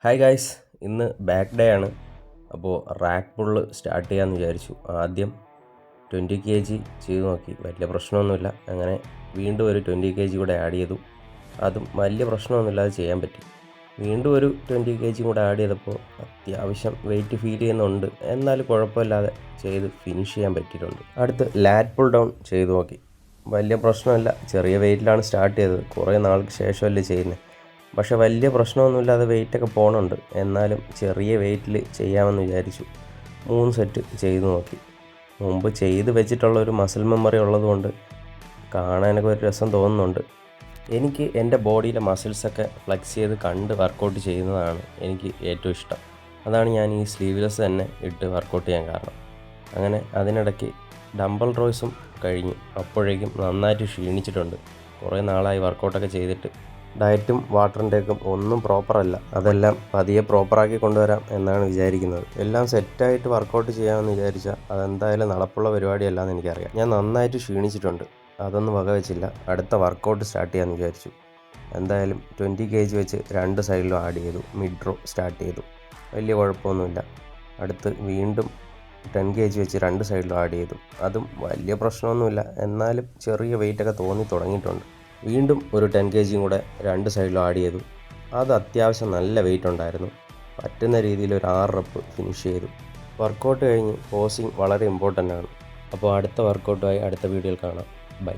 Hi guys, ഇന്ന് back day ആണ്. അപ്പോൾ റാക്ക് പുള്ള് സ്റ്റാർട്ട് ചെയ്യാമെന്ന് വിചാരിച്ചു. ആദ്യം 20 kg ചെയ്ത് നോക്കി, വലിയ പ്രശ്നമൊന്നുമില്ല. അങ്ങനെ വീണ്ടും ഒരു 20 kg കൂടെ ആഡ് ചെയ്തു. അതും വലിയ പ്രശ്നമൊന്നുമില്ലാതെ ചെയ്യാൻ പറ്റി. വീണ്ടും ഒരു 20 kg കൂടെ ആഡ് ചെയ്തപ്പോൾ അത്യാവശ്യം വെയിറ്റ് ഫീൽ ചെയ്യുന്നുണ്ട്, എന്നാലും കുഴപ്പമില്ലാതെ ചെയ്ത് ഫിനിഷ് ചെയ്യാൻ പറ്റിയിട്ടുണ്ട്. അടുത്ത് ലാറ്റ് പുൾ ഡൗൺ ചെയ്ത് നോക്കി. വലിയ പ്രശ്നമല്ല, ചെറിയ വെയിറ്റിലാണ് സ്റ്റാർട്ട് ചെയ്തത്. കുറേ നാൾക്ക് ശേഷമല്ലേ ചെയ്യുന്നത്. പക്ഷേ വലിയ പ്രശ്നമൊന്നുമില്ലാതെ വെയിറ്റൊക്കെ പോകുന്നുണ്ട്. എന്നാലും ചെറിയ വെയിറ്റിൽ ചെയ്യാമെന്ന് വിചാരിച്ചു. 3 സെറ്റ് ചെയ്ത് നോക്കി. മുമ്പ് ചെയ്ത് വെച്ചിട്ടുള്ള ഒരു മസിൽ മെമ്മറി ഉള്ളതുകൊണ്ട് കാണാനൊക്കെ ഒരു രസം തോന്നുന്നുണ്ട്. എനിക്ക് എൻ്റെ ബോഡിയിലെ മസിൽസൊക്കെ ഫ്ലെക്സ് ചെയ്ത് കണ്ട് വർക്കൗട്ട് ചെയ്യുന്നതാണ് എനിക്ക് ഏറ്റവും ഇഷ്ടം. അതാണ് ഞാൻ ഈ സ്ലീവ്ലെസ് തന്നെ ഇട്ട് വർക്കൗട്ട് ചെയ്യാൻ കാരണം. അങ്ങനെ അതിനിടയ്ക്ക് ഡംബൽ റോയ്സും കഴിഞ്ഞു. അപ്പോഴേക്കും നന്നായിട്ട് ക്ഷീണിച്ചിട്ടുണ്ട്. കുറേ നാളായി വർക്കൗട്ടൊക്കെ ചെയ്തിട്ട്. ഡയറ്റും വാട്ടർ ഇൻടേക്കും ഒന്നും പ്രോപ്പറല്ല. അതെല്ലാം പതിയെ പ്രോപ്പറാക്കി കൊണ്ടുവരാം എന്നാണ് വിചാരിക്കുന്നത്. എല്ലാം സെറ്റായിട്ട് വർക്കൗട്ട് ചെയ്യാമെന്ന് വിചാരിച്ചാൽ അതെന്തായാലും നടപ്പുള്ള പരിപാടിയല്ലാന്ന് എനിക്കറിയാം. ഞാൻ നന്നായിട്ട് ക്ഷീണിച്ചിട്ടുണ്ട്. അതൊന്നും വകവെച്ചില്ല. അടുത്ത വർക്കൗട്ട് സ്റ്റാർട്ട് ചെയ്യാമെന്ന് വിചാരിച്ചു. എന്തായാലും 20 kg വെച്ച് 2 സൈഡിലും ആഡ് ചെയ്തു. മിഡ് റോ സ്റ്റാർട്ട് ചെയ്തു. വലിയ കുഴപ്പമൊന്നുമില്ല. അടുത്ത് വീണ്ടും 10 kg വെച്ച് 2 സൈഡിലും ആഡ് ചെയ്തു. അതും വലിയ പ്രശ്നമൊന്നുമില്ല, എന്നാലും ചെറിയ വെയിറ്റൊക്കെ തോന്നി തുടങ്ങിയിട്ടുണ്ട്. വീണ്ടും ഒരു 10 kg കൂടെ 2 സൈഡിലും ആഡ് ചെയ്തു. അത് അത്യാവശ്യം നല്ല വെയിറ്റ് ഉണ്ടായിരുന്നു. പറ്റുന്ന രീതിയിൽ ഒരു 6 റെപ്പ് ഫിനിഷ് ചെയ്തു. വർക്കൗട്ട് കഴിഞ്ഞ് പോസിങ് വളരെ ഇമ്പോർട്ടൻ്റ് ആണ്. അപ്പോൾ അടുത്ത വർക്കൗട്ടുമായി അടുത്ത വീഡിയോയിൽ കാണാം. ബൈ.